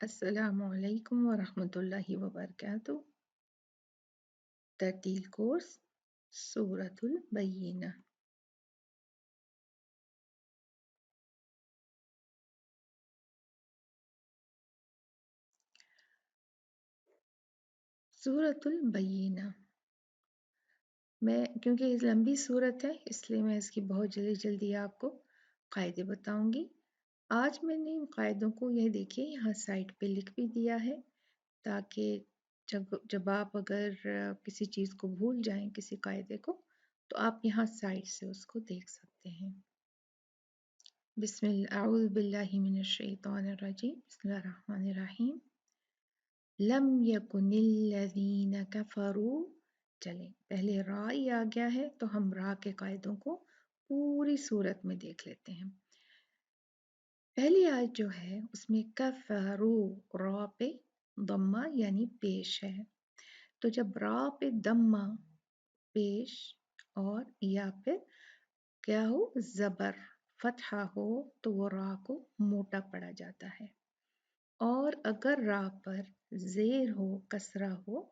السلام عليكم ورحمة الله وبركاته. ترتيل كورس سورة البينة. سورة البينة क्योंकि ये लंबी सूरत है इसलिए मैं इसकी बहुत जल्दी आपको कायदे बताऊंगी। आज मैंने इन कायदों को यह देखिए यहाँ साइड पे लिख भी दिया है ताकि जब आप अगर किसी चीज़ को भूल जाएं किसी कायदे को तो आप यहाँ साइड से उसको देख सकते हैं। बिस्मिल्लाह बिल्लाहि मिनश शैतानिर रजीम बिस्मिल्लाहिर रहमानिर रहीम। लम यकुनिल्लज़ीना कफ़रू। चलें पहले रा ही आ गया है तो हम रा के कायदों को पूरी सूरत में देख लेते हैं। पहली आयत जो है उसमें कफ़रू रा पे दम्मा यानी पेश है, तो जब रा पे दम्मा पेश और या फिर क्या हो ज़बर फतहा हो तो वो रा को मोटा पड़ा जाता है, और अगर रा पर ज़ेर हो कसरा हो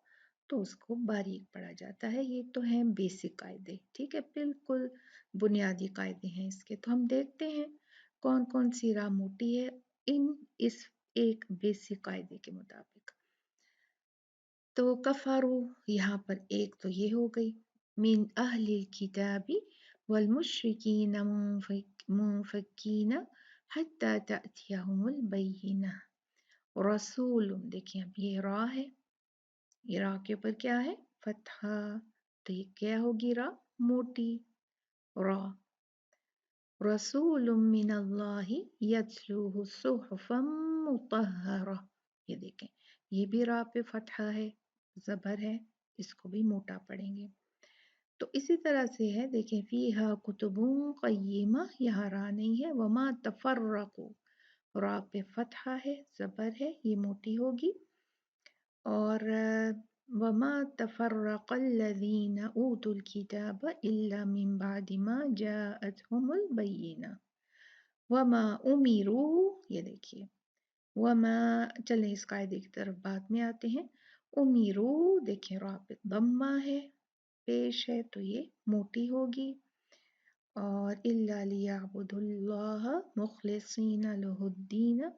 तो उसको बारीक पड़ा जाता है। ये तो हैं बेसिक कायदे, ठीक है, बिल्कुल बुनियादी कायदे हैं इसके। तो हम देखते हैं कौन कौन सी रा मोटी है इस एक बेसिक कायदे के मुताबिक। तो कफ़ारू यहाँ पर एक तो ये हो गई, मिन अहलिल किताबी वल मुश्रिकीन मुनफक्कीन हत्ता तअतियहुमुल बय्यिना। रसूल देखिए अब ये रा है, ये रा के ऊपर क्या है फतहा, तो ये क्या होगी रा मोटी रा। रसूलुम मिनल्लाहि यत्लूहु सुहुफम मुतहहरा, ये देखें ये भी रा पे फतहा है ज़बर है, इसको भी मोटा पढ़ेंगे। तो इसी तरह से है देखें फीहा कुतुबुन क़य्यिमा, यहाँ रा नहीं है। वमा तफर्रकू रा पे फतहा है ज़बर है, ये मोटी होगी। और वमा तफर्रक़ल्लज़ीना ऊतुल किताब इल्ला मिन बादि मा जाअतहुमुल बय्यिना वमा उमिरू, ये देखिए वमा। चलें इस कायदे की तरफ बाद में आते हैं। उमिरू देखिए रा पे दम्मा है पेश है तो ये मोटी होगी। और इल्ला लियअबुदुल्लाह मुखलिसीना लहुद्दीन।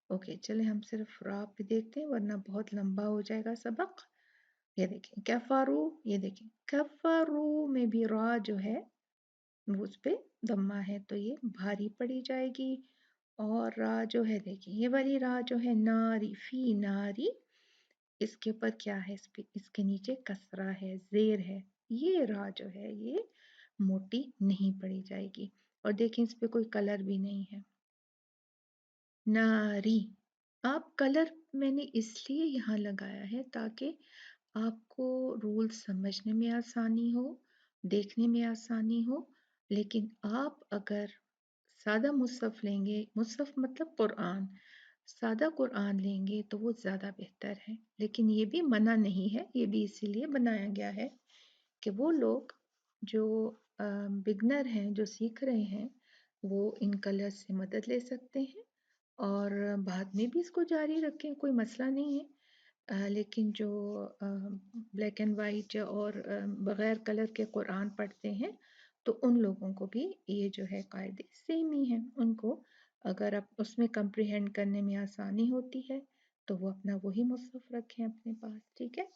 ओके चले हम सिर्फ रा पे देखते हैं वरना बहुत लंबा हो जाएगा सबक। ये देखें कफारू, ये देखें कफारू में भी रा जो है वो उस पे दम्मा है तो ये भारी पड़ी जाएगी। और रा जो है देखिए ये वाली रा जो है नारी फी नारी, इसके ऊपर क्या है इसके नीचे कसरा है ज़ेर है, ये रा जो है ये मोटी नहीं पड़ी जाएगी। और देखें इस पे कोई कलर भी नहीं है नारी। आप कलर मैंने इसलिए यहाँ लगाया है ताकि आपको रूल समझने में आसानी हो, देखने में आसानी हो। लेकिन आप अगर सादा मुसहफ लेंगे, मुसहफ मतलब कुरान, सादा कुरान लेंगे तो वो ज़्यादा बेहतर है। लेकिन ये भी मना नहीं है, ये भी इसीलिए बनाया गया है कि वो लोग जो बिगनर हैं जो सीख रहे हैं वो इन कलर्स से मदद ले सकते हैं और बाद में भी इसको जारी रखें, कोई मसला नहीं है। लेकिन जो ब्लैक एंड वाइट और बग़ैर कलर के कुरान पढ़ते हैं तो उन लोगों को भी ये जो है कायदे सेम ही हैं। उनको अगर आप उसमें कंप्रीहेंड करने में आसानी होती है तो वो अपना वही मुसहफ रखें अपने पास, ठीक है।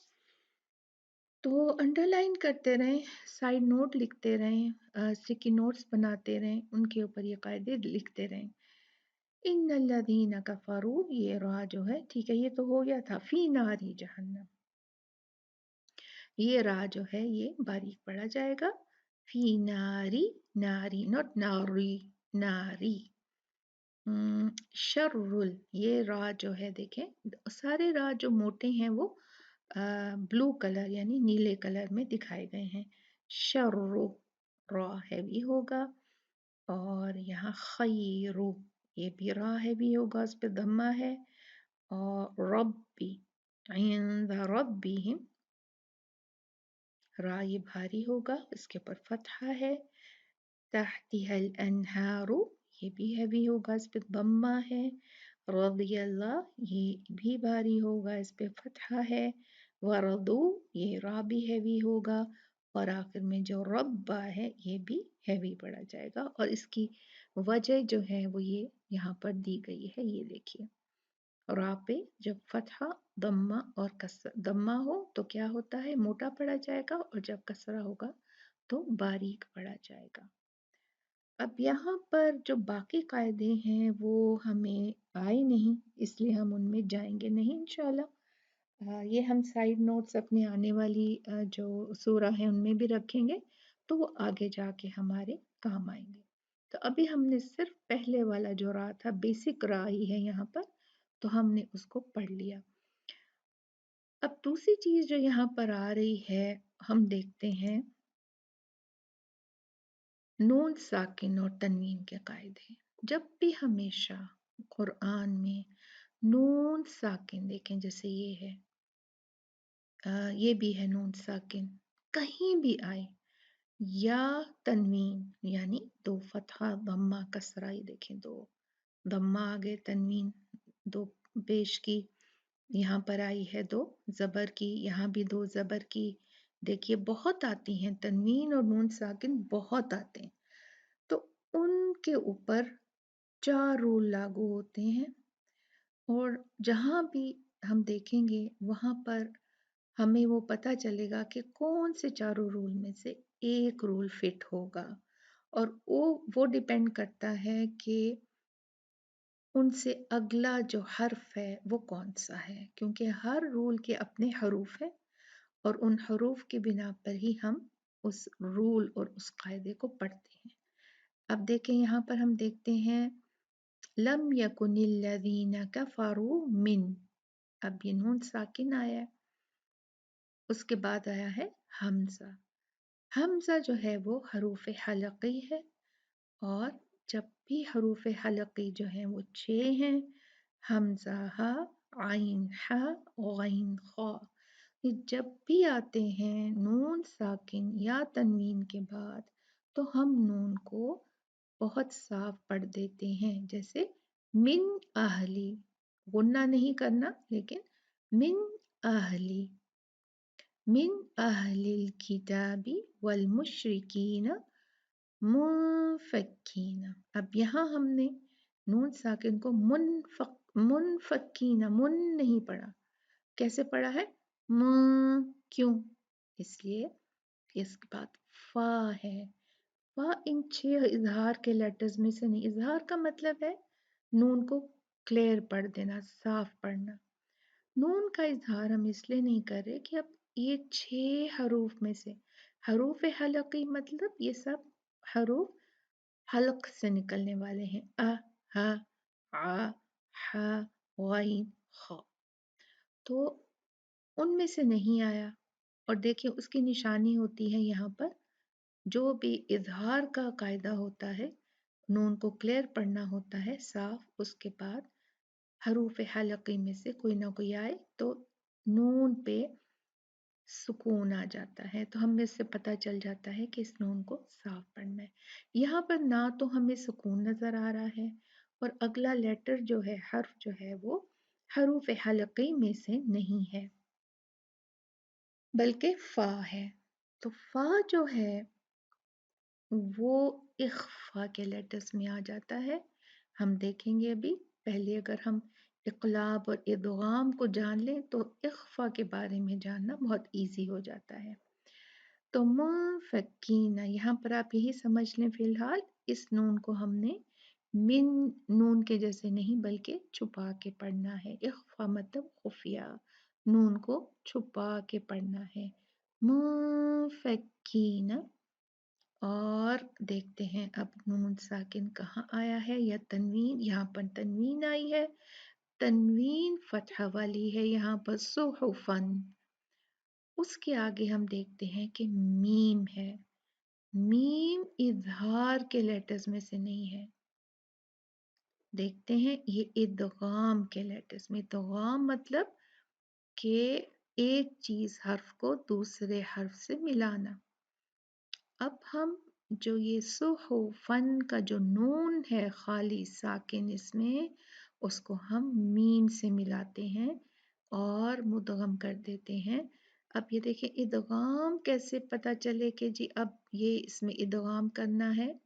तो अंडरलाइन करते रहें, साइड नोट लिखते रहें, स्टिकी नोट्स बनाते रहें, उनके ऊपर ये कायदे लिखते रहें। इन्नल्लज़ीना कफ़रू, ये रा जो है ठीक है, ये तो हो गया था फी नारी जहन्नम, ये रा जो है ये बारीक पड़ा जाएगा। फी नारी, नारी नॉट नारी, नारी। शर्रुल, ये रा जो है देखें सारे रा जो मोटे हैं वो ब्लू कलर यानी नीले कलर में दिखाए गए हैं। शर्रु रा हैवी होगा। और यहाँ खैरु, ये भी रा हैवी होगा, उस पर दम्मा है। और रब्बी इंद रब्बिहिम, रा ये भारी होगा, इसके ऊपर फतहा है। तहतिहल अनहारू, ये भी हैवी होगा, इस पर दम्मा है। रज़ी अल्लाह ये भी भारी होगा, इस पे फतहा है। वरदू ये रा भी हैवी होगा, और आखिर में जो रब्बा है ये भी हैवी पड़ा जाएगा, और इसकी वजह जो है वो ये यहाँ पर दी गई है, ये देखिए। रा पे जब फतहा, दम्मा और कसर, दम्मा हो तो क्या होता है, मोटा पड़ा जाएगा, और जब कसरा होगा तो बारीक पड़ा जाएगा। अब यहाँ पर जो बाकी कायदे हैं वो हमें आए नहीं, इसलिए हम उनमें जाएंगे नहीं इंशाल्लाह। ये हम साइड नोट्स अपने आने वाली जो सूरा है उनमें भी रखेंगे, तो वो आगे जाके हमारे काम आएंगे। तो अभी हमने सिर्फ पहले वाला जो रा था, बेसिक रा ही है यहाँ पर, तो हमने उसको पढ़ लिया। अब दूसरी चीज जो यहाँ पर आ रही है, हम देखते हैं नून साकिन और तनवीन के कायदे। जब भी हमेशा कुरान में नून साकिन देखें, जैसे ये है, ये भी है नून साकिन, कहीं भी आए, या तनवीन यानी दो फतहा दम्मा कसरा, ये देखें दो दम्मा आ गए, तनवीन दो पेश की, यहाँ पर आई है दो जबर की, यहाँ भी दो जबर की। देखिए बहुत आती हैं तनवीन और नून साकिन, बहुत आते हैं। तो उनके ऊपर चार रूल लागू होते हैं, और जहाँ भी हम देखेंगे वहाँ पर हमें वो पता चलेगा कि कौन से चारों रूल में से एक रूल फिट होगा, और वो डिपेंड करता है कि उनसे अगला जो हर्फ है वो कौन सा है, क्योंकि हर रूल के अपने हरूफ हैं, और उन हरूफ की बिना पर ही हम उस रूल और उस कायदे को पढ़ते हैं। अब देखें यहाँ पर हम देखते हैं लम यकुनिल्लज़ीना कफ़रू मिन, अब ये नून साकिन आया है, उसके बाद आया है हमजा। हमजा जो है वो हरूफ हलक़ी है, और जब भी हरूफ हलक़ी जो हैं वो 6 हैं, हमजा हा, आइन हा, गैन खा, ये जब भी आते हैं नून साकिन या तनवीन के बाद, तो हम नून को बहुत साफ पढ़ देते हैं। जैसे मिन अहली, गुन्ना नहीं करना, लेकिन मिन अहली, मिन अहलिल किताबी वल मुशरिकीन मुनफक्कीना। अब यहाँ हमने नून साकिन को मुनफक्कीना, मुन नहीं पढ़ा, कैसे पढ़ा है, क्यों, इसलिए इसके बाद फा है। फा इन 6 इजहार के लेटर्स में से नहीं, इजहार का मतलब है नून को क्लियर पढ़ देना, साफ पढ़ना। नून का इजहार हम इसलिए नहीं कर रहे कि अब ये 6 हरूफ में से, हरूफ हलकी मतलब ये सब हरूफ हल्क से निकलने वाले हैं, ह, आ, हा, गैन, ख, तो उनमें से नहीं आया। और देखिए उसकी निशानी होती है यहाँ पर, जो भी इजहार का कायदा होता है, नून को क्लियर पढ़ना होता है साफ, उसके बाद हरूफ हलकी में से कोई ना कोई आए तो नून पे सुकून आ जाता है, तो हमें इससे पता चल जाता है कि इस नून को साफ पढ़ना है। यहाँ पर ना तो हमें सुकून नज़र आ रहा है, और अगला लेटर जो है, हर्फ जो है, वो हरूफ हलकी में से नहीं है, बल्कि फ़ा है। तो फ़ा जो है वो इख्फा के लेटर्स में आ जाता है। हम देखेंगे अभी, पहले अगर हम इक़लाब और इदगाम को जान लें तो इख्फा के बारे में जानना बहुत इजी हो जाता है। तो मुनफक्कीना, यहाँ पर आप यही समझ लें फिलहाल, इस नून को हमने मिन नून के जैसे नहीं बल्कि छुपा के पढ़ना है। इख्फा मतलब खुफिया, नून को छुपा के पढ़ना है, मुनफक्कीना। और देखते हैं अब नून साकिन कहाँ आया है, या तनवीन, यहाँ पर तनवीन आई है, तनवीन फतह वाली है यहाँ पर, सुहुफन। उसके आगे हम देखते हैं कि मीम है, मीम इजहार के लेटर्स में से नहीं है। देखते हैं ये इदगाम के लेटर्स में, इदगाम मतलब कि एक चीज हर्फ को दूसरे हर्फ से मिलाना। अब हम जो ये सुहुफन का जो नून है खाली साकिन, इसमें उसको हम मीम से मिलाते हैं और मुदगम कर देते हैं। अब ये देखिए इदगाम कैसे पता चले कि जी अब ये इसमें इदगाम करना है,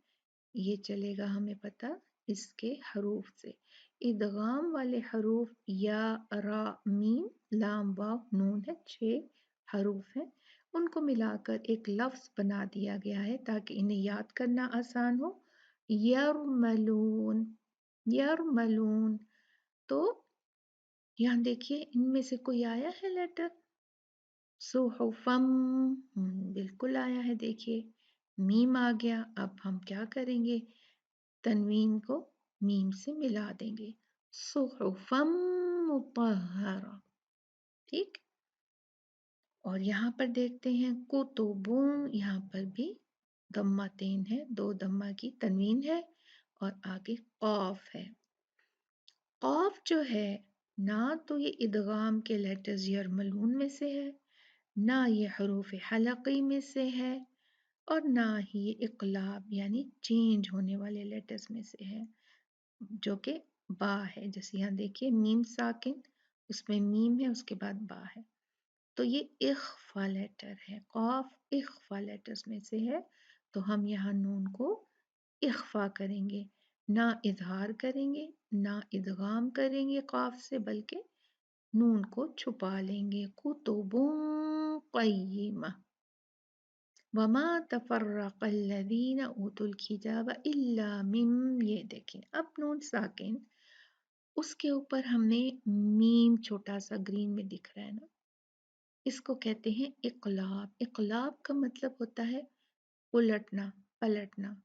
ये चलेगा हमें पता इसके हरूफ से। इदगाम वाले हरूफ या, रा, मीम, लाम, वाव, नून है, 6 हरूफ हैं। उनको मिलाकर एक लफ्ज़ बना दिया गया है ताकि इन्हें याद करना आसान हो। यरमलून, यरमलून। तो यहाँ देखिए इनमें से कोई आया है लेटर? सुहुफम, बिल्कुल आया है देखिए, मीम आ गया। अब हम क्या करेंगे, तनवीन को मीम से मिला देंगे, सुहुफम मुतहहरा। ठीक। और यहाँ पर देखते हैं कुतुबुन, यहाँ पर भी दम्मा तीन है, 2 दम्मा की तनवीन है और आगे कॉफ है। कॉफ जो है ना तो ये इदगाम के लेटर्स यरमलून में से है, ना ये हरूफ हलक़ी में से है, और ना ही ये इक़लाब यानी चेंज होने वाले लेटर्स में से है, जो कि बा है। जैसे यहाँ देखिए मीम साकिन, उसमें मीम है उसके बाद बा है, तो ये इख्फा लेटर है। कॉफ इख्फा लेटर्स में से है, तो हम यहाँ नून को इख्फा करेंगे, ना इजहार करेंगे ना इदगाम करेंगे कॉफ से, बल्कि नून को छुपा लेंगे। कुतुबुन क़य्यिमा वमा तफर्रक़ल्लज़ीना ऊतुल किताब इल्ला मिन, ये देखें अब नून साकिन, उसके ऊपर हमने मीम छोटा सा ग्रीन में दिख रहा है ना, इसको कहते हैं इक़लाब। इक़लाब का मतलब होता है उलटना, पलटना।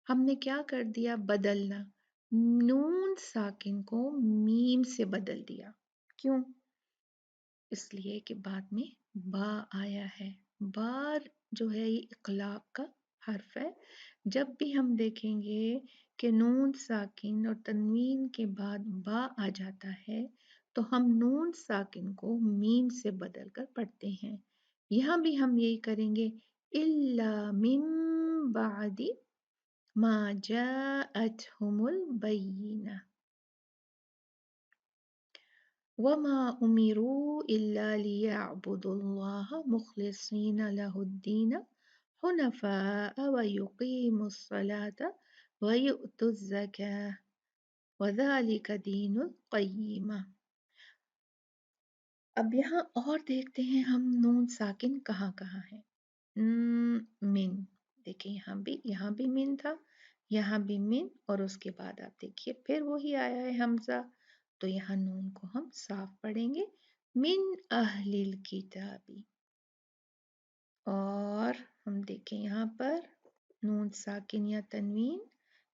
हमने क्या कर दिया, बदलना, नून साकिन को मीम से बदल दिया। क्यों? इसलिए कि बाद में बा आया है। बार जो है ये इक़लाब का हर्फ है। जब भी हम देखेंगे कि नून साकिन और तनवीन के बाद बा आ जाता है, तो हम नून साकिन को मीम से बदल कर पढ़ते हैं। यहाँ भी हम यही करेंगे, इल्ला मिन बादी मा जाअतहुमुल बय्यिना वमा उमिरू इल्ला लियअबुदुल्लाह मुखलिसीन लहुद्दीन हुनफाअ व युकीमुस्सलाता व युअतुज़्ज़काह वज़ालिका दीनुल क़य्यिमा। अब यहाँ और देखते हैं हम नून साकिन कहाँ कहाँ है। मिन, देखिए यहाँ भी मिन था, यहाँ भी मिन, और उसके बाद आप देखिए फिर वही आया है हमजा, तो यहाँ नून को हम साफ पढ़ेंगे, मिन अहलिल किताबी। और हम देखें यहाँ पर नून साकिन या तनवीन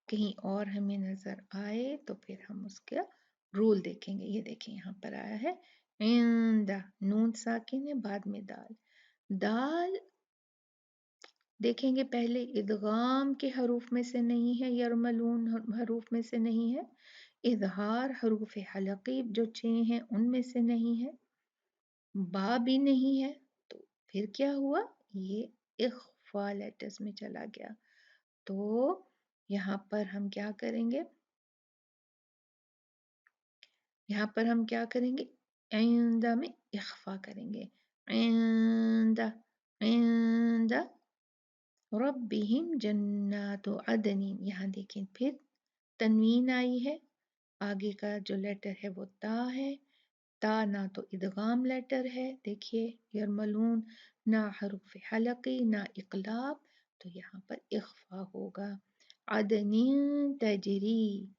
कहीं और हमें नजर आए तो फिर हम उसका रूल देखेंगे। ये देखें यहाँ पर आया है इंदा, नून साकिन है बाद में दाल। दाल देखेंगे पहले इदगाम के हरूफ में से नहीं है, यरमलून हरूफ में से नहीं है, इजहार हरूफ हलकी जो 6 हैं उनमें से नहीं है, बा भी नहीं है, तो फिर क्या हुआ, ये इख्फा लेटर्स में चला गया। तो यहाँ पर हम क्या करेंगे, यहाँ पर हम क्या करेंगे, इंदा में इख्फा करेंगे, इंदा, इंदा रब्बिहिम जन्नातु अदनिन। यहाँ देखें फिर तनवीन आई है, आगे का जो लेटर है वो ता है, ता ना तो इदगाम लेटर है, देखिए यरमलून, ना हरुफ हलकी ना इकलाब, तो यहाँ पर इख्फा होगा। अदनिन तजरी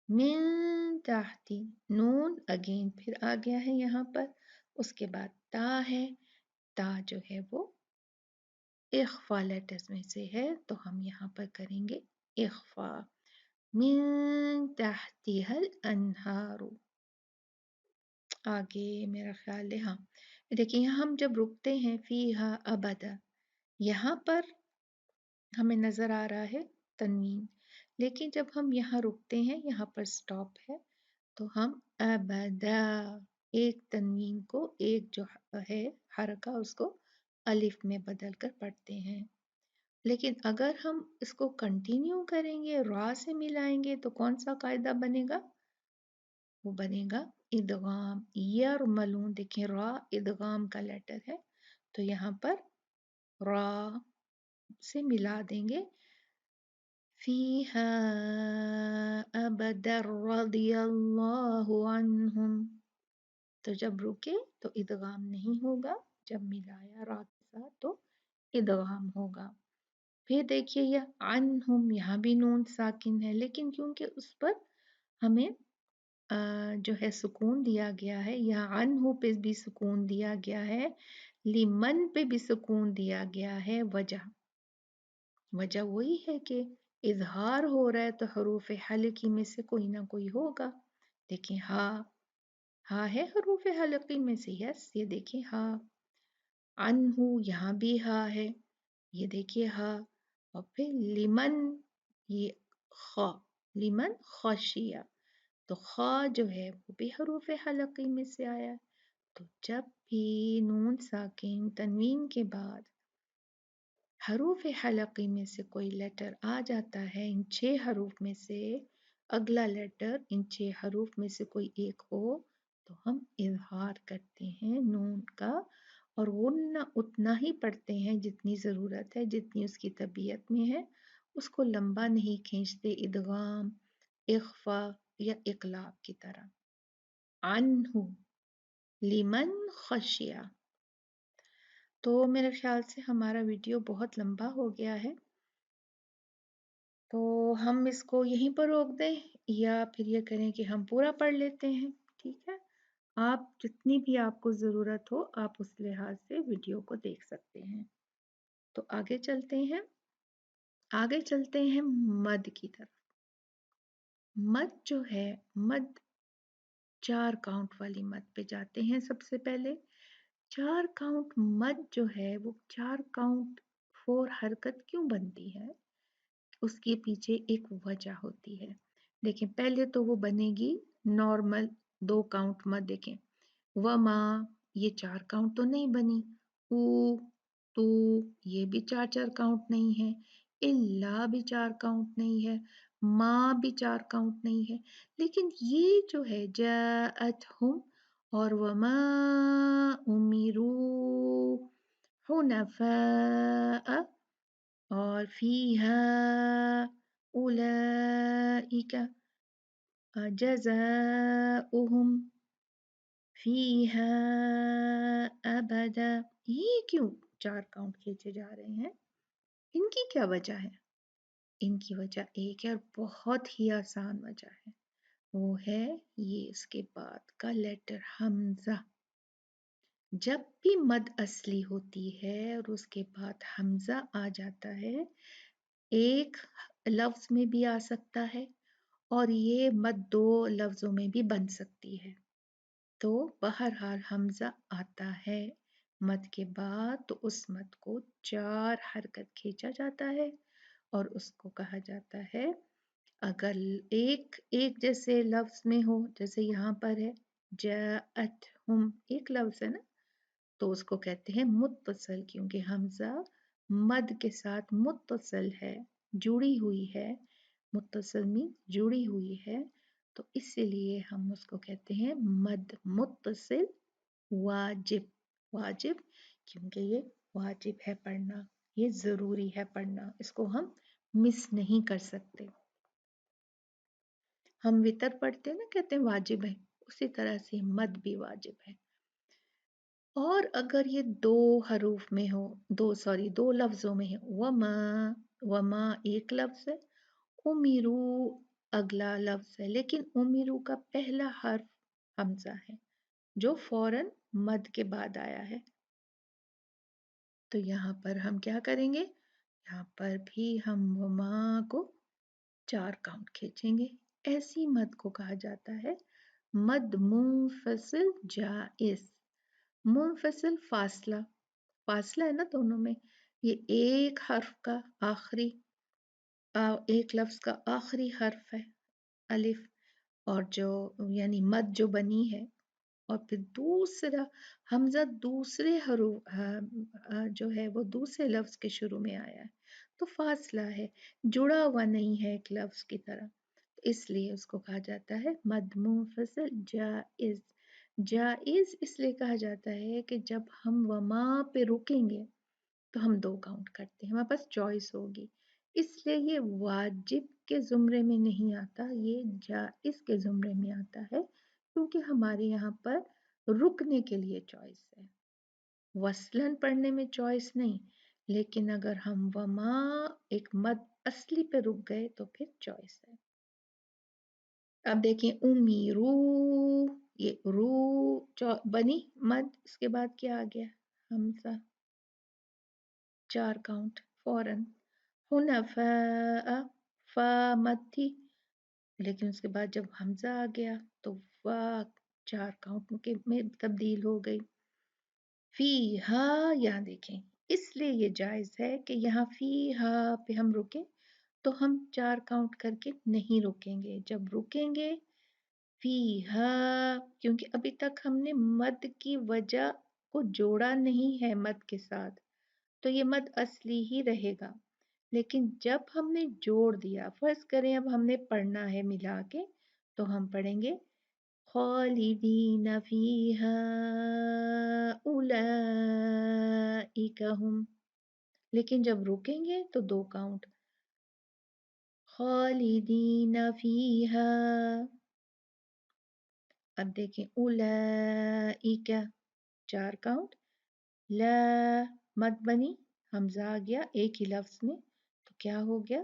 मिन ताहती, नून अगेन फिर आ गया है यहाँ पर, उसके बाद ता है, ता जो है वो इख्फा लेटर्स में से है, तो हम यहाँ पर करेंगे इख्फा। मिन तहतिहल अनहारू, आगे मेरा ख्याल है हाँ, देखिए यहाँ हम जब रुकते हैं फीहा अबदा, यहाँ पर हमें नजर आ रहा है तनवीन, लेकिन जब हम यहाँ रुकते हैं, यहाँ पर स्टॉप है, तो हम अबदा, एक तनवीन को एक जो है हरका उसको अलिफ में बदल कर पढ़ते हैं। लेकिन अगर हम इसको कंटिन्यू करेंगे, रा से मिलाएंगे, तो कौन सा कायदा बनेगा, वो बनेगा इदगाम। यरमलून, देखिए रा इदगाम का लेटर है, तो यहाँ पर रा से मिला देंगे। फीहा अबदर रदियल्लाहु अन्हुम, तो जब रुके तो इदगाम नहीं होगा, जब मिलाया रा के साथ तो इदगाम होगा। फिर देखिए यह अन्हुम, यहाँ भी नून साकिन है, लेकिन क्योंकि उस पर हमें जो है सुकून दिया गया है, यहाँ अनहु पे भी सुकून दिया गया है, लिमन पे भी सुकून दिया गया है। वजह वजह वही है कि इजहार हो रहा है तो हरूफ हलकी में से कोई ना कोई होगा। देखिए हा है हरूफ हलकी में से, यस, ये देखिए हा। अनहु, यहाँ भी हा है, ये देखिए हा। और फिर लिमन, ये खा, लिमन खशिया, तो खा जो है वो भी हरूफ हलकी में से आया। तो जब भी नून साकिन तनवीन के बाद हरूफ हलकी में से कोई लेटर आ जाता है, इन 6 हरूफ में से अगला लेटर इन 6 हरूफ में से कोई एक हो, तो हम इजहार करते हैं नून का, और वो न उतना ही पढ़ते हैं जितनी ज़रूरत है, जितनी उसकी तबीयत में है। उसको लंबा नहीं खींचते इदगाम, इख्फा या इकलाब की तरह। अनहु, लिमन खशिया। तो मेरे ख्याल से हमारा वीडियो बहुत लंबा हो गया है, तो हम इसको यहीं पर रोक दें, या फिर ये करें कि हम पूरा पढ़ लेते हैं। ठीक है, आप जितनी भी आपको ज़रूरत हो आप उस लिहाज से वीडियो को देख सकते हैं। तो आगे चलते हैं, आगे चलते हैं मद की तरफ। मद जो है, मद 4 काउंट वाली मद पे जाते हैं। सबसे पहले 4 काउंट मद जो है वो 4 काउंट 4 हरकत क्यों बनती है, उसके पीछे एक वजह होती है। देखें, पहले तो वो बनेगी नॉर्मल 2 काउंट मद। देखें, व माँ, ये 4 काउंट तो नहीं बनी। ऊ, तू, ये भी 4 काउंट नहीं है। इल्ला भी 4 काउंट नहीं है। माँ भी 4 काउंट नहीं है। लेकिन ये जो है जाअत हम और वमा उमिरू हुनफा और फीहा उलाइका जज़ाउहुम फीहा अबदा, ये क्यों 4 काउंट खींचे जा रहे हैं? इनकी क्या वजह है? इनकी वजह एक है और बहुत ही आसान वजह है, वो है ये इसके बाद का लेटर हमजा। जब भी मद असली होती है और उसके बाद हमजा आ जाता है, एक लफ्ज में भी आ सकता है और ये मद 2 लफ्जों में भी बन सकती है। तो बहरहाल हमजा आता है मद के बाद, तो उस मद को 4 हरकत खींचा जाता है और उसको कहा जाता है, अगर एक एक जैसे लफ्ज में हो, जैसे यहाँ पर है जाअत हम, एक लफ्ज है ना, तो उसको कहते हैं मुत्तसल, क्योंकि हमजा मद के साथ मुत्तसल है, जुड़ी हुई है। मुत्तसल मीन जुड़ी हुई है, तो इसीलिए हम उसको कहते हैं मद मुत्तसिल वाजिब। वाजिब क्योंकि ये वाजिब है पढ़ना, ये ज़रूरी है पढ़ना, इसको हम मिस नहीं कर सकते। हम वितर पढ़ते हैं ना, कहते हैं वाजिब है, उसी तरह से मद भी वाजिब है। और अगर ये 2 हरूफ में हो, 2 लफ्ज़ों में है, वमा, वमा एक लफ्ज़ है, उमिरू अगला लफ्ज़ है, लेकिन उमिरू का पहला हर्फ हमजा है जो फौरन मद के बाद आया है। तो यहाँ पर हम क्या करेंगे, यहाँ पर भी हम वमा को 4 काउंट खींचेंगे। ऐसी मद को कहा जाता है मद मुनफसिल जाइज़। मुनफसिल फासला, फासला है ना दोनों में, ये एक हर्फ का आखिरी, एक लफ्ज का आखिरी हर्फ है अलिफ, और जो यानी मद जो बनी है, और फिर दूसरा हमजा दूसरे हरूफ जो है वो दूसरे लफ्ज के शुरू में आया है, तो फासला है, जुड़ा हुआ नहीं है एक लफ्ज की तरह। اس لیے اس کو کہا جاتا ہے مد منفصل جائز. جائز اس لیے کہا جاتا ہے کہ جب ہم وما پہ رکیں گے تو ہم 2 کاؤنٹ کرتے ہیں، ہمارے پاس چوائس ہوگی. اس لیے یہ واجب کے زمرے میں نہیں آتا، یہ جائز کے زمرے میں آتا ہے، کیونکہ ہمارے یہاں پر رکنے کے لیے چوائس ہے، وصلن پڑھنے میں چوائس نہیں. لیکن اگر ہم وما ایک مد اصلی پہ رک گئے تو پھر چوائس ہے. اب دیکھیں امیرو، یہ رو بنی مد، اس کے بعد کیا آ گیا؟ حمزہ، 4 کاؤنٹ فوراً. حنفاء، فا مد تھی، لیکن اس کے بعد جب حمزہ آ گیا تو وا 4 کاؤنٹ میں تبدیل ہو گئی. فی ہا، یہاں دیکھیں اس لیے یہ جائز ہے کہ یہاں فی ہا پہ ہم رکیں تو ہم 4 کاؤنٹ کر کے نہیں رکیں گے. جب رکیں گے فی ہا، کیونکہ ابھی تک ہم نے مد کی وجہ کو جوڑا نہیں ہے مد کے ساتھ، تو یہ مد اصلی ہی رہے گا. لیکن جب ہم نے جوڑ دیا، فرض کریں اب ہم نے پڑھنا ہے ملا کے، تو ہم پڑھیں گے خالدین فیہا اولئک ہم، لیکن جب رکیں گے تو 2 کاؤنٹ خالدین فیہا. اب دیکھیں اولئک 4 کاؤنٹ، لا مد بنی، حمزہ آ گیا ایک ہی لفظ میں تو کیا ہو گیا؟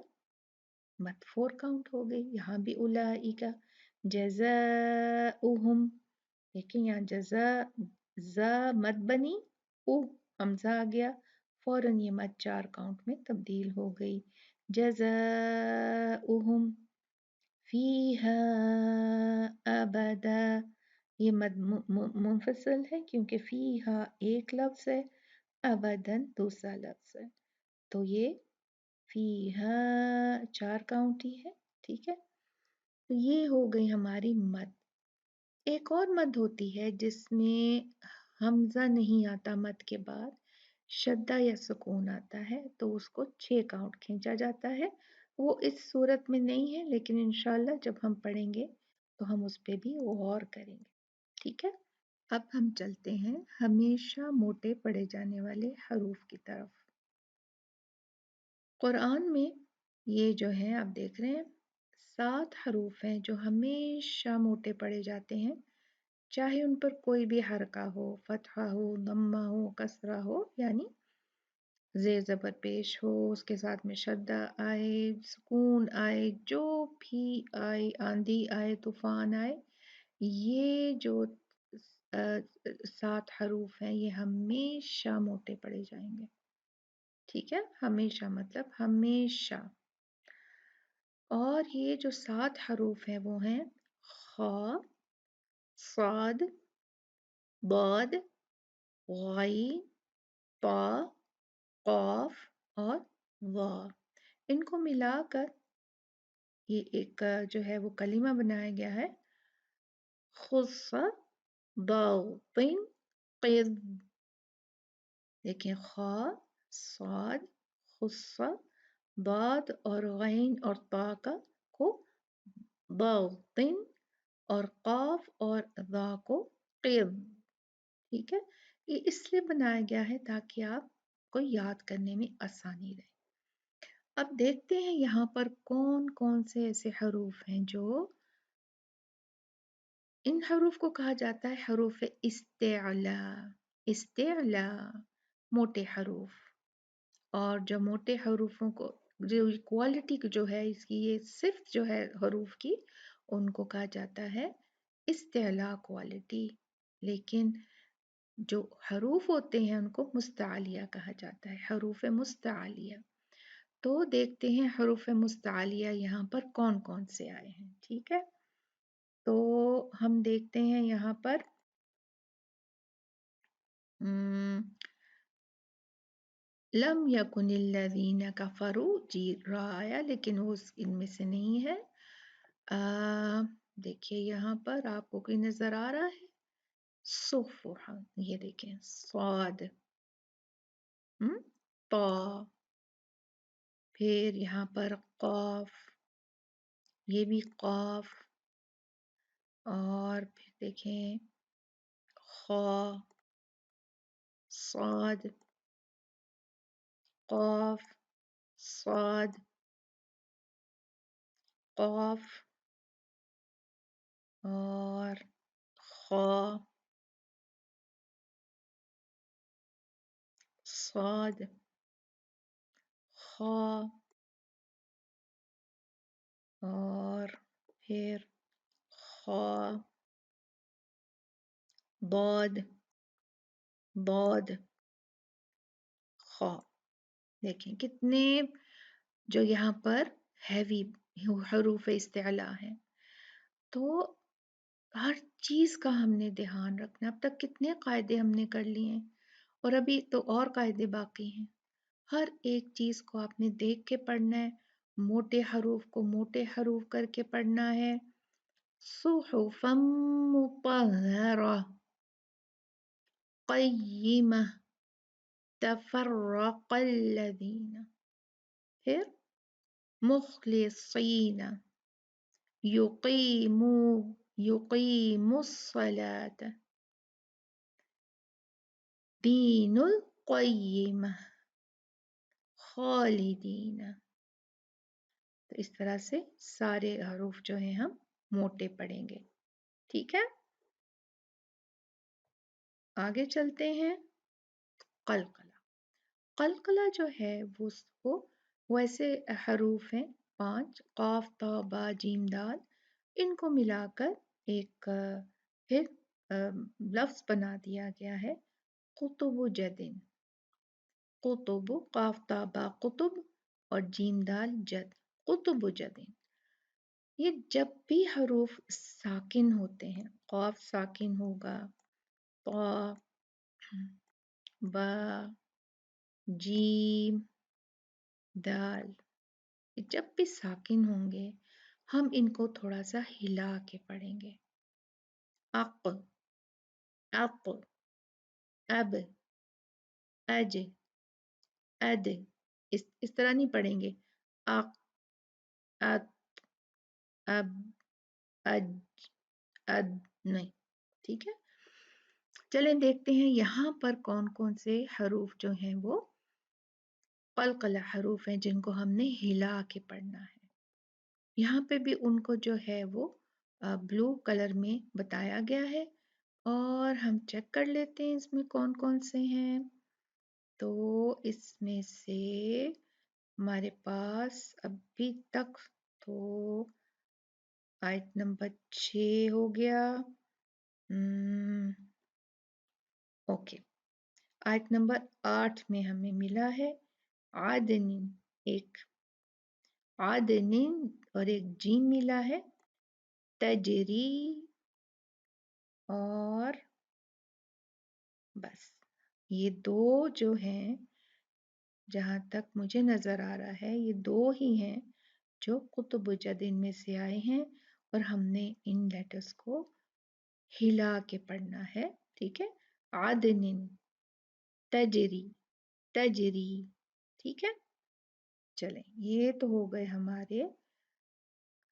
مد 4 کاؤنٹ ہو گئی. یہاں بھی اولئک. جزاؤہم، دیکھیں یہاں جزا، زا مد بنی، او حمزہ آ گیا، فوراً یہ مد 4 کاؤنٹ میں تبدیل ہو گئی. جزاؤہم فیہا ابدا، یہ مد منفصل ہے کیونکہ فیہا ایک لفظ ہے، ابداً دوسرا لفظ ہے، تو یہ فیہا 4 کاؤنٹ ہی ہے. ٹھیک ہے، تو یہ ہو گئی ہماری مد. ایک اور مد ہوتی ہے جس میں حمزہ نہیں آتا، مد کے بعد شدہ یا سکون آتا ہے، تو اس کو 6 کاؤنٹ کھینچا جاتا ہے. وہ اس صورت میں نہیں ہے، لیکن انشاءاللہ جب ہم پڑھیں گے تو ہم اس پہ بھی غور کریں گے. ٹھیک ہے، اب ہم چلتے ہیں ہمیشہ موٹے پڑھے جانے والے حروف کی طرف. قرآن میں یہ جو ہے آپ دیکھ رہے ہیں 7 حروف ہیں جو ہمیشہ موٹے پڑھے جاتے ہیں، چاہے ان پر کوئی بھی حرکہ ہو، فتحہ ہو، ضمہ ہو، کسرہ ہو، یعنی زیر زبر پیش ہو، اس کے ساتھ میں شدہ آئے، سکون آئے، جو بھی آئے، آندھی آئے، طوفان آئے، یہ جو 7 حروف ہیں یہ ہمیشہ موٹے پڑھے جائیں گے. ٹھیک ہے، ہمیشہ مطلب ہمیشہ. اور یہ جو 7 حروف ہیں وہ ہیں خا، صاد، ضاد، غین، طا، قاف اور ظا. ان کو ملا کر یہ ایک جو ہے وہ کلمہ بنایا گیا ہے، خص ضاغط قذ. دیکھیں خا، صاد، خص، ضاد اور غین اور طا کا کو ضاغط اور قاف اور ذا کو قذ. ٹھیک ہے، یہ اس لیے بنایا گیا ہے تاکہ آپ کو یاد کرنے میں آسانی رہے. اب دیکھتے ہیں یہاں پر کون کون سے ایسے حروف ہیں جو، ان حروف کو کہا جاتا ہے حروف استعلا. استعلا موٹے حروف. اور جو موٹے حروفوں کو جو کوالٹی جو ہے اس کی، یہ صفت جو ہے حروف کی، ان کو کہا جاتا ہے استعلا کوالٹی. لیکن جو حروف ہوتے ہیں ان کو مستعلیہ کہا جاتا ہے، حروف مستعلیہ. تو دیکھتے ہیں حروف مستعلیہ یہاں پر کون کون سے آئے ہیں. ٹھیک ہے، تو ہم دیکھتے ہیں یہاں پر لم یکن الذین کفروا، جی را آیا لیکن وہ ان میں سے نہیں ہے. دیکھیے یہاں پر آپ کو کوئی نظر آ رہا ہے؟ صفحہ، یہ دیکھیں صاد، طا، پھر یہاں پر قاف، یہ بھی قاف، اور پھر دیکھیں خا، صاد، قاف، صاد، قاف اور خا، صاد، خا اور پھر خا، ضاد، ضاد، خا. دیکھیں کتنے جو یہاں پر ہیوی حروف استعلا ہیں. تو ہر چیز کا ہم نے دھیان رکھنا. اب تک کتنے قاعدے ہم نے کر لیے ہیں اور ابھی تو اور قاعدے باقی ہیں. ہر ایک چیز کو آپ نے دیکھ کے پڑھنا ہے. موٹے حروف کو موٹے حروف کر کے پڑھنا ہے. صحفا مطہرہ، قیمہ، تفرق الذین، پھر مخلصین، یقیموا الصلاة، دین القیمہ، خالدین. تو اس طرح سے سارے حروف جو ہیں ہم موٹے پڑھیں گے. ٹھیک ہے، آگے چلتے ہیں. قلقلہ. قلقلہ جو ہے وہ ایسے حروف ہیں 5، قاف تا با جیم دال. ان کو ملا کر ایک پھر لفظ بنا دیا گیا ہے قطب جدن. قطب، قاف تا با قطب اور جیم دال جد، قطب جدن. یہ جب بھی حروف ساکن ہوتے ہیں، قاف ساکن ہوگا، طا، با، جیم، دال، جب بھی ساکن ہوں گے ہم ان کو تھوڑا سا ہلا کے پڑھیں گے. اق، اق، اب، اج، اد. اس طرح نہیں پڑھیں گے. اق، ات، اب، اج، اد نہیں. ٹھیک ہے، چلیں دیکھتے ہیں یہاں پر کون کون سے حروف جو ہیں وہ قلقلہ حروف ہیں جن کو ہم نے ہلا کے پڑھنا ہے. یہاں پہ بھی ان کو جو ہے وہ بلو کلر میں بتایا گیا ہے اور ہم چیک کر لیتے ہیں اس میں کون کون سے ہیں. تو اس میں سے ہمارے پاس ابھی تک تو آیت نمبر 6 ہو گیا. اوکے، آیت نمبر 8 میں ہمیں ملا ہے عادن، ایک عادن اور ایک جیم ملا ہے، تجری، اور بس یہ دو جو ہیں جہاں تک مجھے نظر آ رہا ہے یہ دو ہی ہیں جو قطب جدن میں سے آئے ہیں اور ہم نے ان لیٹرز کو ہلا کے پڑھنا ہے. ٹھیک ہے، عادن، تجری، تجری. ٹھیک ہے، چلیں یہ تو ہو گئے ہمارے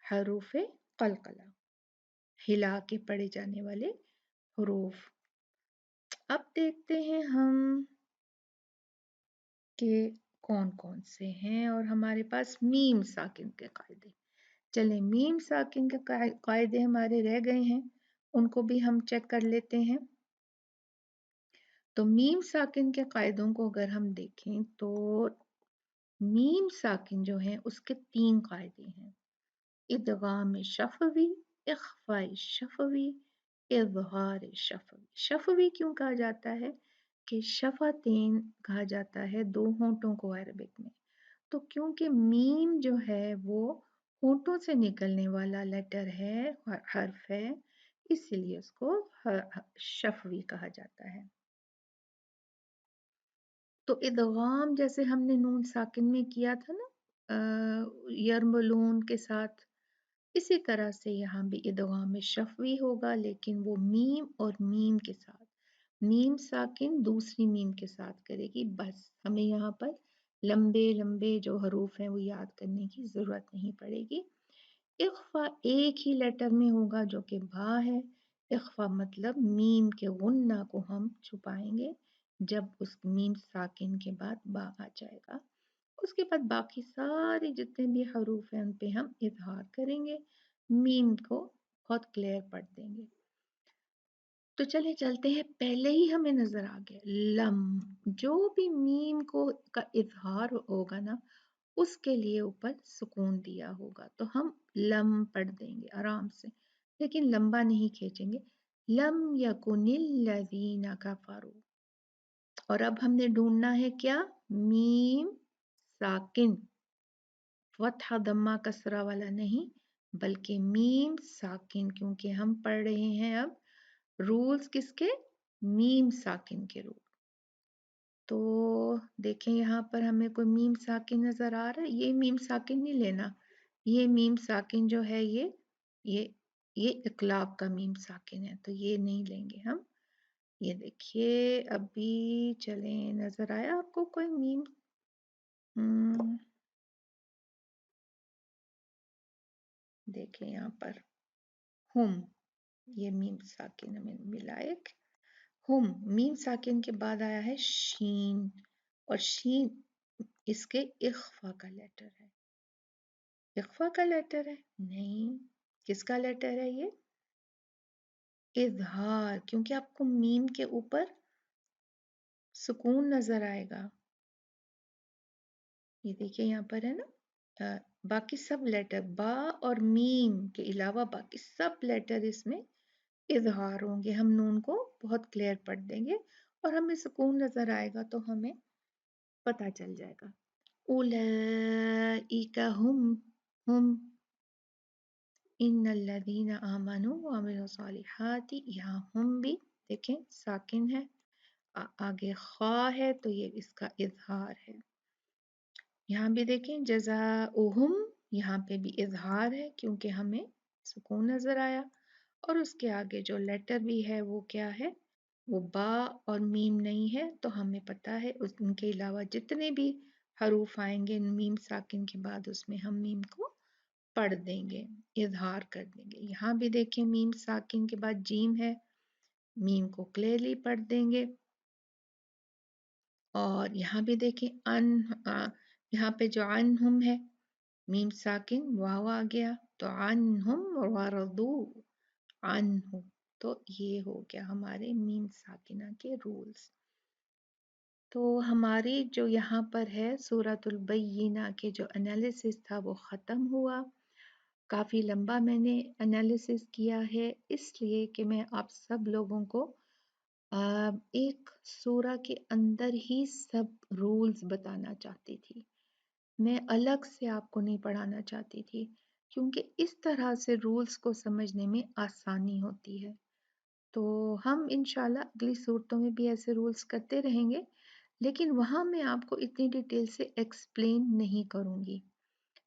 حروف قلقلہ، ہلا کے پڑھے جانے والے حروف. اب دیکھتے ہیں ہم کہ کون کون سے ہیں اور ہمارے پاس میم ساکن کے قاعدے. چلیں میم ساکن کے قاعدے ہمارے رہ گئے ہیں، ان کو بھی ہم چیک کر لیتے ہیں. تو میم ساکن کے قاعدوں کو اگر ہم دیکھیں تو میم ساکن جو ہیں اس کے 3 قاعدے ہیں: ادغام شفوی، اخفاء شفوی، اظہار شفوی. شفوی کیوں کہا جاتا ہے کہ شفتین کہا جاتا ہے 2 ہونٹوں کو عربک میں. تو کیونکہ میم جو ہے وہ ہونٹوں سے نکلنے والا لیٹر ہے، حرف ہے، اسی لیے اس کو شفوی کہا جاتا ہے. تو ادغام جیسے ہم نے نون ساکن میں کیا تھا نا یرملون کے ساتھ، اسی طرح سے یہاں بھی ادغام شفوی ہوگا لیکن وہ میم اور میم کے ساتھ. میم ساکن دوسری میم کے ساتھ کرے گی. بس ہمیں یہاں پر لمبے لمبے جو حروف ہیں وہ یاد کرنے کی ضرورت نہیں پڑے گی. इख्फा एक ही लेटर में होगा जो कि बा है। इख्फा मतलब मीम के गुन्ना को हम छुपाएंगे जब उस मीम साकिन के बाद बा आ जाएगा। उसके बाद बाकी सारे जितने भी हरूफ हैं उन पे हम इजहार करेंगे, मीम को बहुत क्लियर पढ़ देंगे। तो चले चलते हैं, पहले ही हमें नजर आ गया लम, जो भी मीम को का इजहार होगा ना उसके लिए ऊपर सुकून दिया होगा, तो हम लम पढ़ देंगे आराम से, लेकिन लंबा नहीं खींचेंगे। लम यकुनिल लजीना कफरू। और अब हमने ढूंढना है क्या, मीम साकिन, फतहा दम्मा कसरा वाला नहीं, बल्कि मीम साकिन, क्योंकि हम पढ़ रहे हैं अब रूल्स किसके, मीम साकिन के रूल। तो देखें यहाँ पर हमें कोई मीम साकिन नजर आ रहा है, ये मीम साकिन नहीं लेना, ये मीम साकिन जो है ये ये इकलाब का मीम साकिन है, तो ये नहीं लेंगे हम। ये देखिए अभी चले, नजर आया आपको कोई मीम? देखें यहाँ पर हुम, ये मीम साकिन हमें मिला एक। हुम मीम साकिन के बाद आया है शीन, और शीन इसके इख्फा का लेटर है। इख्फा का लेटर है? नहीं, किसका लेटर है ये, इजहार, क्योंकि आपको मीम के ऊपर सुकून नजर आएगा। ये देखिए यहाँ पर है ना, बाकी सब लेटर बा और मीम के अलावा बाकी सब लेटर इसमें इजहार होंगे, हम नून को बहुत क्लियर पढ़ देंगे और हमें सुकून नजर आएगा, तो हमें पता चल जाएगा। उलाइका हम इन्नल्लज़ीना आमनू व अमिलुस्सॉलिहाति, यहाँ हम भी देखें साकिन है, आगे खा है तो ये इसका इजहार है। यहाँ भी देखें जज़ाउहुम, यहाँ पे भी इजहार है क्योंकि हमें सुकून नजर आया, और उसके आगे जो लेटर भी है वो क्या है, वो बा और मीम नहीं है, तो हमें पता है उनके अलावा जितने भी हरूफ आएंगे मीम साकिन के बाद उसमें हम मीम को पढ़ देंगे, इजहार कर देंगे। यहाँ भी देखें मीम साकिन के बाद जीम है, मीम को क्लियरली पढ़ देंगे। और यहाँ भी देखें यहाँ पे जो अनहुम है, मीम साकिन वाव आ गया, तो अनहुम वरदू अनहु, तो ये हो गया हमारे मीम साकिना के रूल्स। तो हमारी जो यहाँ पर है सूरतुल बय्यिना के जो एनालिसिस था वो ख़त्म हुआ। काफ़ी लंबा मैंने एनालिसिस किया है, इसलिए कि मैं आप सब लोगों को एक सूरा के अंदर ही सब रूल्स बताना चाहती थी। मैं अलग से आपको नहीं पढ़ाना चाहती थी, क्योंकि इस तरह से रूल्स को समझने में आसानी होती है। तो हम इंशाल्लाह अगली सूरतों में भी ऐसे रूल्स करते रहेंगे, लेकिन वहाँ मैं आपको इतनी डिटेल से एक्सप्लेन नहीं करूँगी।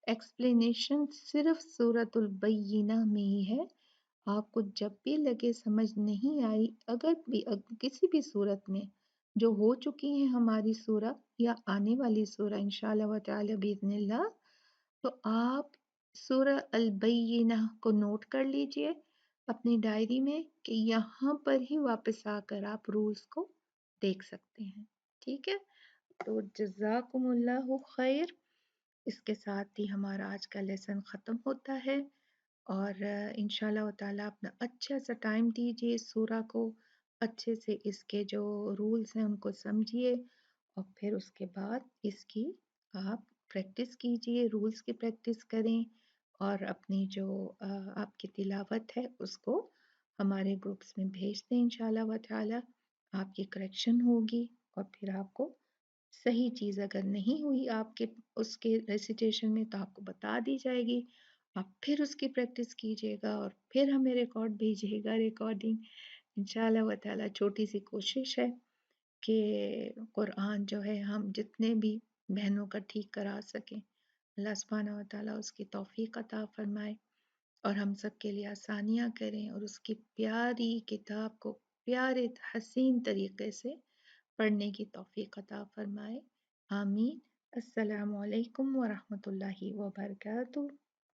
एक्सप्लेनेशन सिर्फ सूरतुल बय्यिना में ही है। आपको जब भी लगे समझ नहीं आई, अगर भी किसी भी सूरत में जो हो चुकी है हमारी सूरह या आने वाली सूरह इंशाअल्लाह व तआला बिइज़्निल्लाह, तो आप सूरह अल बय्यिना को नोट कर लीजिए अपनी डायरी में कि यहाँ पर ही वापस आकर आप रूल्स को देख सकते हैं। ठीक है, तो जज़ाकुमुल्लाहु खैर। इसके साथ ही हमारा आज का लेसन ख़त्म होता है, और इंशाल्लाह ताला अपना अच्छा सा टाइम दीजिए सूरा को, अच्छे से इसके जो रूल्स हैं उनको समझिए, और फिर उसके बाद इसकी आप प्रैक्टिस कीजिए, रूल्स की प्रैक्टिस करें, और अपनी जो आपकी तिलावत है उसको हमारे ग्रुप्स में भेज दें इंशाल्लाह व ताला। आपकी करेक्शन होगी, और फिर आपको सही चीज़ अगर नहीं हुई आपके उसके रेसिटेशन में तो आपको बता दी जाएगी, आप फिर उसकी प्रैक्टिस कीजिएगा और फिर हमें रिकॉर्ड भेजिएगा, रिकॉर्डिंग इंशाल्लाह व ताला। छोटी सी कोशिश है कि कुरान जो है हम जितने भी बहनों का ठीक करा सकें, अल्लाह सुब्हानहू व तआला उसकी तौफीक अता फरमाए और हम सब के लिए आसानियाँ करें, और उसकी प्यारी किताब को प्यारे हसीन तरीके से पढ़ने की तौफीक अता फरमाए। आमीन। अस्सलामु अलैकुम व रहमतुल्लाहि व बरकातुहू।